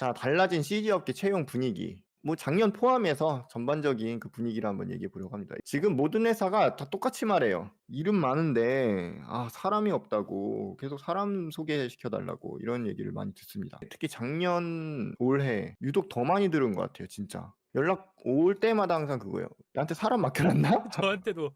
자, 달라진 CG 업계 채용 분위기. 뭐 작년 포함해서 전반적인 그 분위기를 한번 얘기해 보려고 합니다. 지금 모든 회사가 다 똑같이 말해요. 일은 많은데 사람이 없다고 계속 사람 소개시켜 달라고 이런 얘기를 많이 듣습니다. 특히 작년 올해 유독 더 많이 들은 것 같아요, 진짜. 연락 올 때마다 항상 그거예요. "나한테 사람 맡겨놨나?" 저한테도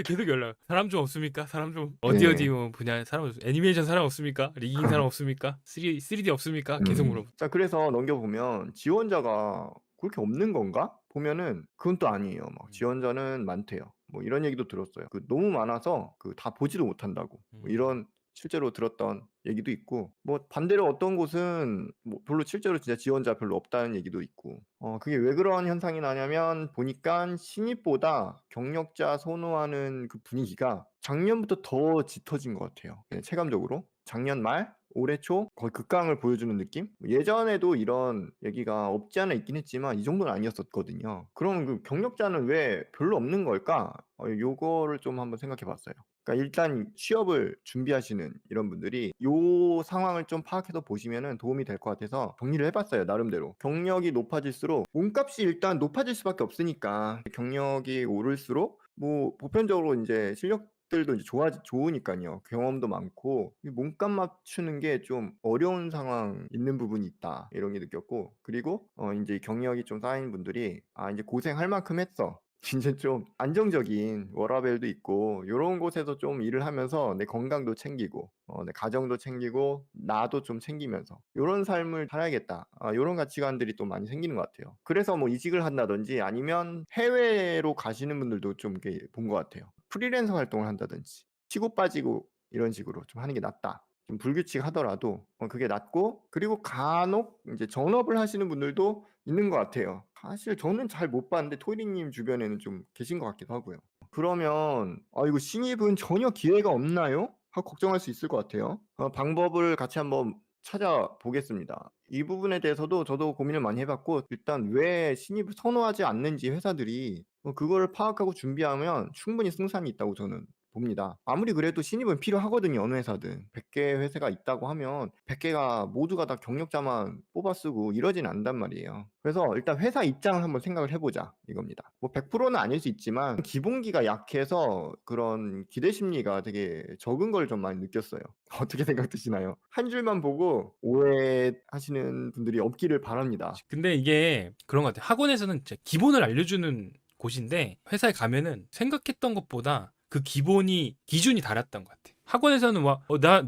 계속 연락. 사람 좀 없습니까? 사람 좀 어디 예. 뭐 분야 사람 애니메이션 사람 없습니까? 리깅 사람 없습니까? 3D 없습니까? 계속 물어보. 자, 그래서 넘겨보면 지원자가 그렇게 없는 건가? 보면은 그건 또 아니에요. 막 음. 지원자는 많대요. 뭐 이런 얘기도 들었어요. 그 너무 많아서 그 다 보지도 못한다고. 뭐 음. 이런 실제로 들었던 얘기도 있고, 뭐 반대로 어떤 곳은 뭐 별로 실제로 진짜 지원자 별로 없다는 얘기도 있고. 그게 왜 그런 현상이 나냐면 보니까 신입보다 경력자 선호하는 그 분위기가 작년부터 더 짙어진 것 같아요. 그냥 체감적으로. 작년 말, 올해 초 거의 극강을 보여주는 느낌? 예전에도 이런 얘기가 없지 않아 있긴 했지만 이 정도는 아니었었거든요. 그럼 그 경력자는 왜 별로 없는 걸까? 요거를 좀 한번 생각해 봤어요. 그러니까 일단 취업을 준비하시는 이런 분들이 요 상황을 좀 파악해서 보시면은 도움이 될 것 같아서 정리를 해 봤어요, 나름대로. 경력이 높아질수록 몸값이 일단 높아질 수밖에 없으니까 경력이 오를수록 뭐 보편적으로 인제 실력들도 이제 좋으니깐요. 경험도 많고 이 몸값 맞추는 게 좀 어려운 상황 있는 부분이 있다. 이런 게 느꼈고, 그리고 인제 경력이 좀 쌓인 분들이 '아 인제 고생할 만큼 했어.' 진짜 좀 안정적인 워라밸도 있고 요런 곳에서 좀 일을 하면서 내 건강도 챙기고 내 가정도 챙기고 나도 좀 챙기면서 '요런 삶을 살아야겠다.' 요런 가치관들이 또 많이 생기는 것 같아요. 그래서 뭐 이직을 한다든지 아니면 해외로 가시는 분들도 좀 이렇게 본 것 같아요. 프리랜서 활동을 한다든지 치고 빠지고 이런 식으로 좀 하는 게 낫다. 좀 불규칙하더라도 그게 낫고, 그리고 간혹 인제 전업을 하시는 분들도 있는 것 같아요. 사실 저는 잘 못 봤는데 토이님 주변에는 좀 계신 것 같기도 하고요. 그러면 '아 이거 신입은 전혀 기회가 없나요?' 하고 걱정할 수 있을 것 같아요. 방법을 같이 한번 찾아보겠습니다. 이 부분에 대해서도 저도 고민을 많이 해 봤고, 일단 왜 신입을 선호하지 않는지 회사들이 그거를 파악하고 준비하면 충분히 승산이 있다고 저는 봅니다. 아무리 그래도 신입은 필요하거든요, 어느 회사든. 100 개의 회사가 있다고 하면 100 개가 모두가 다 경력자만 뽑아 쓰고 이러진 않단 말이에요. 그래서 일단 회사 입장을 한번 생각을 해 보자 이겁니다. 뭐 100%는 아닐 수 있지만 기본기가 약해서 그런 기대 심리가 되게 적은 걸 좀 많이 느꼈어요. 어떻게 생각 드시나요? 한 줄만 보고 오해하시는 분들이 없기를 바랍니다. 근데 이게 그런 것 같아요. 학원에서는 진짜 기본을 알려주는 곳인데 회사에 가면은 생각했던 것보다 그 기준이 달랐던 것 같아. 학원에서는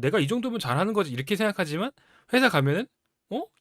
내가 이 정도면 잘하는 거지 이렇게 생각하지만 회사 가면은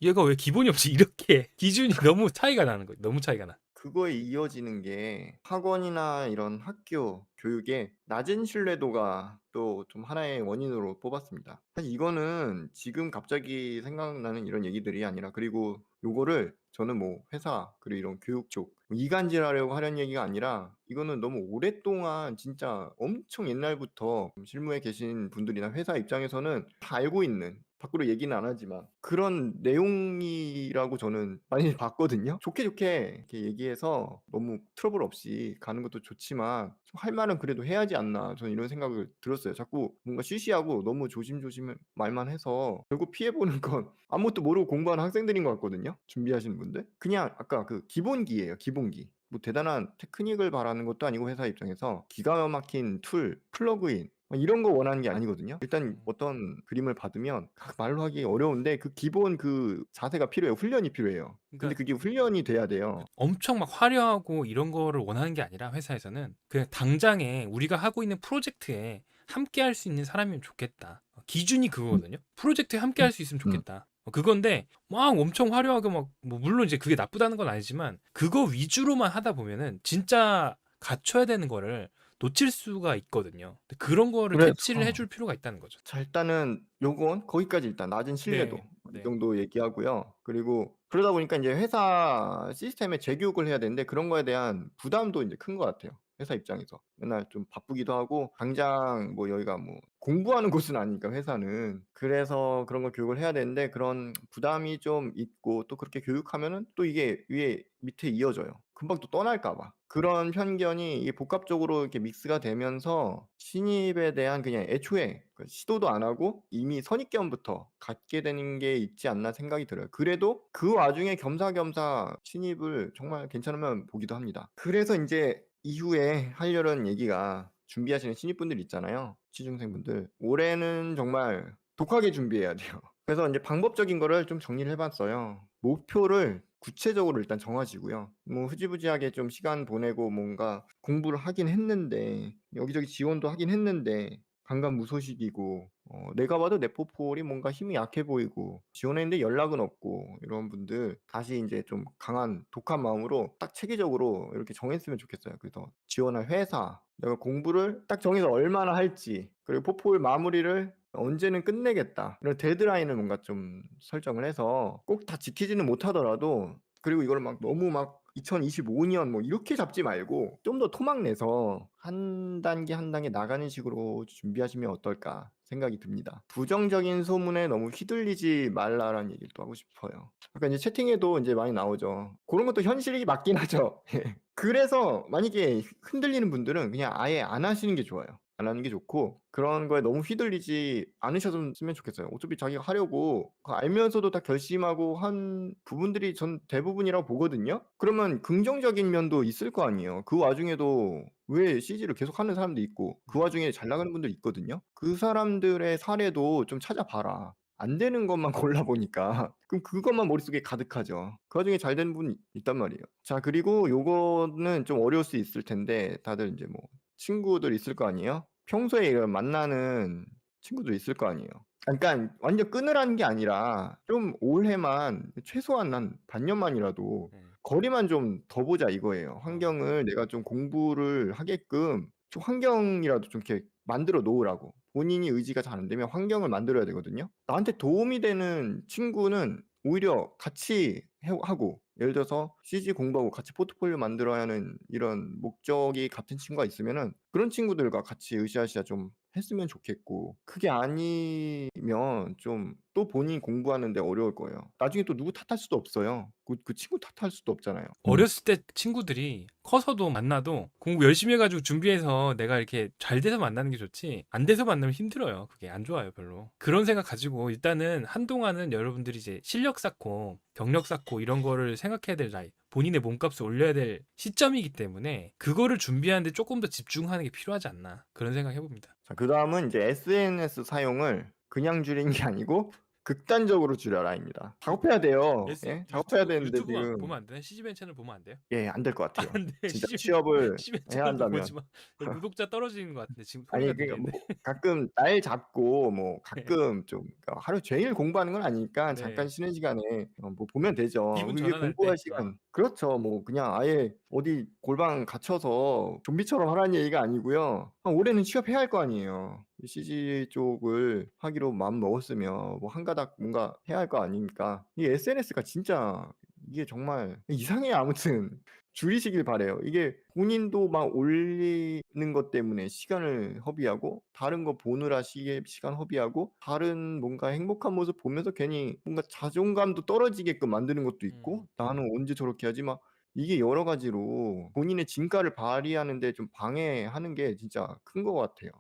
얘가 왜 기본이 없지 이렇게 기준이 너무 차이가 나는 거예요. 너무 차이가 나. 그거에 이어지는 게 학원이나 이런 학교 교육의 낮은 신뢰도가 또 좀 하나의 원인으로 뽑았습니다. 사실 이거는 지금 갑자기 생각나는 이런 얘기들이 아니라, 그리고 요거를 저는 뭐 회사 그리고 이런 교육 쪽 이간질하려고 하려는 얘기가 아니라, 이거는 너무 오랫동안 진짜 엄청 옛날부터 실무에 계신 분들이나 회사 입장에서는 다 알고 있는, 밖으로 얘기는 안 하지만 그런 내용이라고 저는 많이 봤거든요. 좋게 좋게 이렇게 얘기해서 너무 트러블 없이 가는 것도 좋지만 좀 할 말은 그래도 해야지 않나, 저는 이런 생각을 들었어요. 자꾸 뭔가 쉬쉬하고 너무 조심조심 말만 해서 결국 피해 보는 건 아무것도 모르고 공부하는 학생들인 것 같거든요, 준비하시는 분들. 그냥 아까 그 기본기예요, 기본기. 뭐 대단한 테크닉을 바라는 것도 아니고 회사 입장에서 기가 막힌 툴, 플러그인 이런 거 원하는 게 아니거든요. 일단 어떤 그림을 받으면 말로 하기 어려운데 그 기본 그 자세가 필요해요. 훈련이 필요해요. 근데 그러니까 그게 훈련이 돼야 돼요. 엄청 막 화려하고 이런 거를 원하는 게 아니라 회사에서는 그냥 당장에 우리가 하고 있는 프로젝트에 함께 할 수 있는 사람이면 좋겠다. 기준이 음. 그거거든요. 프로젝트에 함께 음. 할 수 있으면 음. 좋겠다. 그건데 막 엄청 화려하게 막 뭐 물론 이제 그게 나쁘다는 건 아니지만 그거 위주로만 하다 보면은 진짜 갖춰야 되는 거를 놓칠 수가 있거든요. 근데 그런 거를 그래서 캐치를 해줄 필요가 있다는 거죠. 자, 일단은 요건 거기까지 일단 낮은 신뢰도 네, 이 네. 정도 얘기하고요. 그리고 그러다 보니까 인제 회사 시스템에 재교육을 해야 되는데 그런 거에 대한 부담도 인제 큰 것 같아요. 회사 입장에서. 맨날 좀 바쁘기도 하고 당장 뭐 여기가 뭐 공부하는 곳은 아니니까 회사는. 그래서 그런 걸 교육을 해야 되는데 그런 부담이 좀 있고 또 그렇게 교육하면은 또 이게 위에 밑에 이어져요. 금방 또 떠날까 봐. 그런 편견이 이게 복합적으로 이렇게 믹스가 되면서 신입에 대한 그냥 애초에 시도도 안 하고 이미 선입견부터 갖게 되는 게 있지 않나 생각이 들어요. 그래도 그 와중에 겸사겸사 신입을 정말 괜찮으면 보기도 합니다. 그래서 인제 이후에 하려는 얘기가 준비하시는 신입분들 있잖아요. 취준생분들. 올해는 정말 독하게 준비해야 돼요. 그래서 인제 방법적인 거를 좀 정리를 해 봤어요. 목표를 구체적으로 일단 정하시고요. 뭐 흐지부지하게 좀 시간 보내고 뭔가 공부를 하긴 했는데 여기저기 지원도 하긴 했는데 간간무소식이고 내가 봐도 내 포폴이 뭔가 힘이 약해 보이고 지원했는데 연락은 없고 이런 분들 다시 인제 좀 강한 독한 마음으로 딱 체계적으로 이렇게 정했으면 좋겠어요. 그래서 지원할 회사, 내가 공부를 딱 정해서 얼마나 할지, 그리고 포폴 마무리를 언제는 끝내겠다. 이런 데드라인을 뭔가 좀 설정을 해서 꼭 다 지키지는 못하더라도 그리고 이거를 막 너무 막 2025년 뭐 이렇게 잡지 말고 좀 더 토막 내서 한 단계 한 단계 나가는 식으로 준비하시면 어떨까 생각이 듭니다. 부정적인 소문에 너무 휘둘리지 말라라는 얘기를 또 하고 싶어요. 아까 이제 채팅에도 인제 많이 나오죠. 고런 것도 현실이 맞긴 하죠. 예. 그래서 만약에 흔들리는 분들은 그냥 아예 안 하시는 게 좋아요. 안 하는 게 좋고 그런 거에 너무 휘둘리지 않으셨으면 좋겠어요. 어차피 자기가 하려고 그거 알면서도 다 결심하고 한 부분들이 전 대부분이라고 보거든요. 그러면 긍정적인 면도 있을 거 아니에요. 그 와중에도 왜 CG를 계속하는 사람도 있고 그 와중에 잘 나가는 분들 있거든요. 그 사람들의 사례도 좀 찾아봐라. 안 되는 것만 골라 보니까 그럼 그것만 머릿속에 가득하죠. 그 와중에 잘 되는 분이 있단 말이에요. 자 그리고 요거는 좀 어려울 수 있을 텐데 다들 인제 뭐 친구들 있을 거 아니에요? 평소에 이런 만나는 친구들 있을 거 아니에요. 그러니깐 완전 끊으라는 게 아니라 좀 올해만 최소한 한 반년만이라도 네. 거리만 좀 더 보자 이거예요. 어. 환경을 내가 좀 공부를 하게끔 좀 환경이라도 좀 이렇게 만들어 놓으라고. 본인이 의지가 잘 안 되면 환경을 만들어야 되거든요. 나한테 도움이 되는 친구는 오히려 같이 하고 예를 들어서 CG 공부하고 같이 포트폴리오 만들어야 하는 이런 목적이 같은 친구가 있으면은 그런 친구들과 같이 으쌰으쌰 좀 했으면 좋겠고 그게 아니면 좀 또 본인이 공부하는데 어려울 거예요. 나중에 또 누구 탓할 수도 없어요. 그 친구 탓할 수도 없잖아요. 어렸을 때 친구들이 커서도 만나도 공부 열심히 해가지고 준비해서 내가 이렇게 잘 돼서 만나는 게 좋지 안 돼서 만나면 힘들어요. 그게 안 좋아요 별로. 그런 생각 가지고 일단은 한동안은 여러분들이 이제 실력 쌓고 경력 쌓고 이런 거를 생각해야 될 나이, 본인의 몸값을 올려야 될 시점이기 때문에 그거를 준비하는데 조금 더 집중하는 게 필요하지 않나 그런 생각 해봅니다. 자 그다음은 인제 SNS 사용을 그냥 줄이는 게 아니고 극단적으로 줄여라입니다. 작업해야 돼요. 예? 작업해야 되는데 유튜브 지금 보면 안 되나? CG벤 채널 보면 안 돼요? 예 안 될 것 같아요. 안 돼. 진짜 CG벤 취업을 CG벤 해야 채널도 한다면. 보지 마. 구독자 떨어지는 것 같은데 지금 아니 소리가 그러니까 뭐 들리는데. 가끔 날 잡고 뭐 네. 가끔 좀 그러니까 하루 종일 공부하는 건 아니니까 잠깐 네. 쉬는 시간에 뭐 보면 되죠. 기분 이게 전환할 때 공부할 좋아. 시간 그렇죠. 뭐 그냥 아예 어디 골방 갇혀서 좀비처럼 하라는 얘기가 아니고요. 올해는 취업해야 할 거 아니에요. 이 CG 쪽을 하기로 마음 먹었으면 뭐 한 가닥 뭔가 해야 할 거 아닙니까? 이 SNS가 진짜 이게 정말 이상해요 아무튼. 줄이시길 바라요. 이게 본인도 막 올리는 것 때문에 시간을 허비하고 다른 거 보느라 시간 허비하고 다른 뭔가 행복한 모습 보면서 괜히 뭔가 자존감도 떨어지게끔 만드는 것도 음. 있고 '나는 언제 저렇게 하지?' 막 이게 여러 가지로 본인의 진가를 발휘하는 데 좀 방해하는 게 진짜 큰 것 같아요.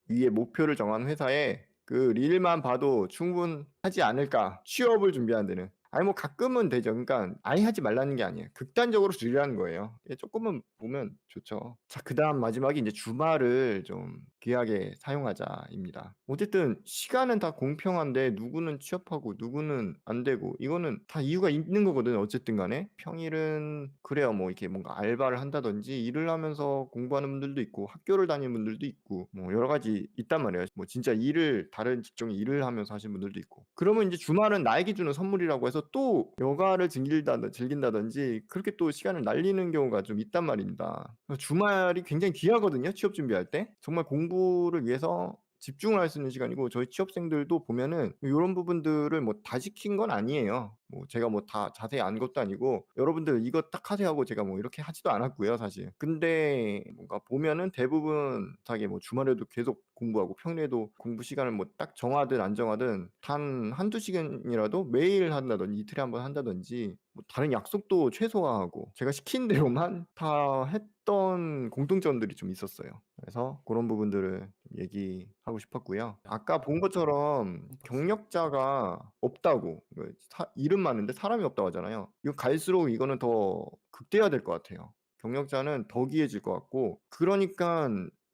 위에 목표를 정한 회사에 그 릴만 봐도 충분하지 않을까. 취업을 준비하는 데는. 아니 뭐 가끔은 되죠. 그러니까 아예 하지 말라는 게 아니에요. 극단적으로 줄이라는 거예요. 예 쪼끔은 보면 좋죠. 자 그다음 마지막이 인제 '주말을 좀 귀하게 사용하자.'입니다. 어쨌든 시간은 다 공평한데 누구는 취업하고 누구는 안 되고 이거는 다 이유가 있는 거거든요 어쨌든 간에. 평일은 그래요. 뭐 이렇게 뭔가 알바를 한다든지 일을 하면서 공부하는 분들도 있고 학교를 다니는 분들도 있고 뭐 여러 가지 있단 말이에요. 뭐 진짜 일을 다른 직종의 일을 하면서 하시는 분들도 있고. 그러면 인제 주말은 나에게 주는 선물이라고 해서 또 여가를 즐긴다든지 그렇게 또 시간을 날리는 경우가 좀 있단 말입니다. 주말이 굉장히 귀하거든요 취업 준비할 때. 정말 공부를 위해서 집중을 할 수 있는 시간이고 저희 취업생들도 보면은 요런 부분들을 뭐 다 지킨 건 아니에요. 뭐 제가 뭐 다 자세히 안 것도 아니고 여러분들 이거 딱 하세요 하고 제가 뭐 이렇게 하지도 않았고요, 사실. 근데 뭔가 보면은 대부분 비슷하게 뭐 주말에도 계속 공부하고 평일에도 공부 시간을 뭐 딱 정하든 안 정하든 단 한두 시간이라도 매일 한다든지 이틀에 한 번 한다든지 뭐 다른 약속도 최소화하고 제가 시킨 대로만 다 했던 공통점들이 좀 있었어요. 그래서 그런 부분들을 좀 얘기하고 싶었고요. 아까 본 것처럼 경력자가 없다고 이름 많은데 사람이 없다고 하잖아요. 이거 갈수록 이거는 더 극대화될 것 같아요. 경력자는 더 귀해질 것 같고 그러니까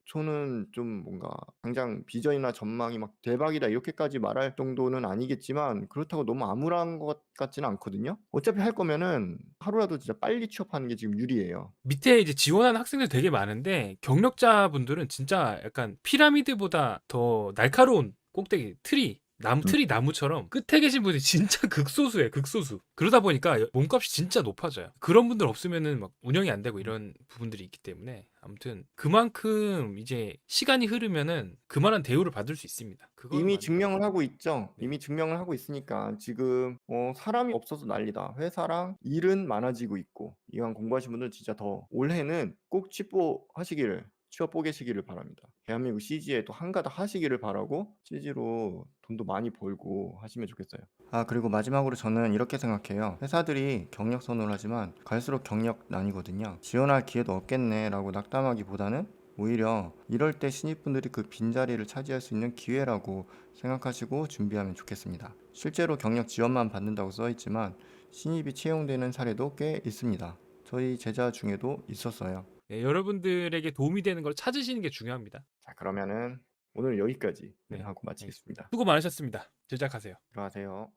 저는 좀 뭔가 당장 비전이나 전망이 막 대박이다 이렇게까지 말할 정도는 아니겠지만 그렇다고 너무 암울한 것 같지는 않거든요. 어차피 할 거면은 하루라도 진짜 빨리 취업하는 게 지금 유리해요. 밑에 이제 지원하는 학생들 되게 많은데 경력자분들은 진짜 약간 피라미드보다 더 날카로운 꼭대기 트리 나무 트리 나무처럼 끝에 계신 분이 진짜 극소수예요, 극소수. 그러다 보니까 몸값이 진짜 높아져요. 그런 분들 없으면은 막 운영이 안 되고 이런 부분들이 있기 때문에 아무튼 그만큼 이제 시간이 흐르면은 그만한 대우를 받을 수 있습니다. 그거는 이미 맞는 것 증명을 같아요. 하고 있죠. 네. 이미 증명을 하고 있으니까 지금 사람이 없어서 난리다. 회사랑 일은 많아지고 있고 이왕 공부하신 분들 진짜 더 올해는 꼭 취뽀하시기를 취업 뽀개시기를 바랍니다. 대한민국 CG에 또 한가닥 하시기를 바라고 CG로 돈도 많이 벌고 하시면 좋겠어요. 아 그리고 마지막으로 저는 이렇게 생각해요. 회사들이 경력 선호를 하지만 갈수록 경력 난이거든요. 지원할 기회도 없겠네라고 낙담하기보다는 오히려 이럴 때 신입분들이 그 빈자리를 차지할 수 있는 기회라고 생각하시고 준비하면 좋겠습니다. 실제로 경력 지원만 받는다고 써있지만 신입이 채용되는 사례도 꽤 있습니다. 저희 제자 중에도 있었어요. 네, 여러분들에게 도움이 되는 걸 찾으시는 게 중요합니다. 자, 그러면은 오늘 여기까지 네, 하고 알겠습니다. 마치겠습니다. 수고 많으셨습니다. 제작하세요. 들어가세요.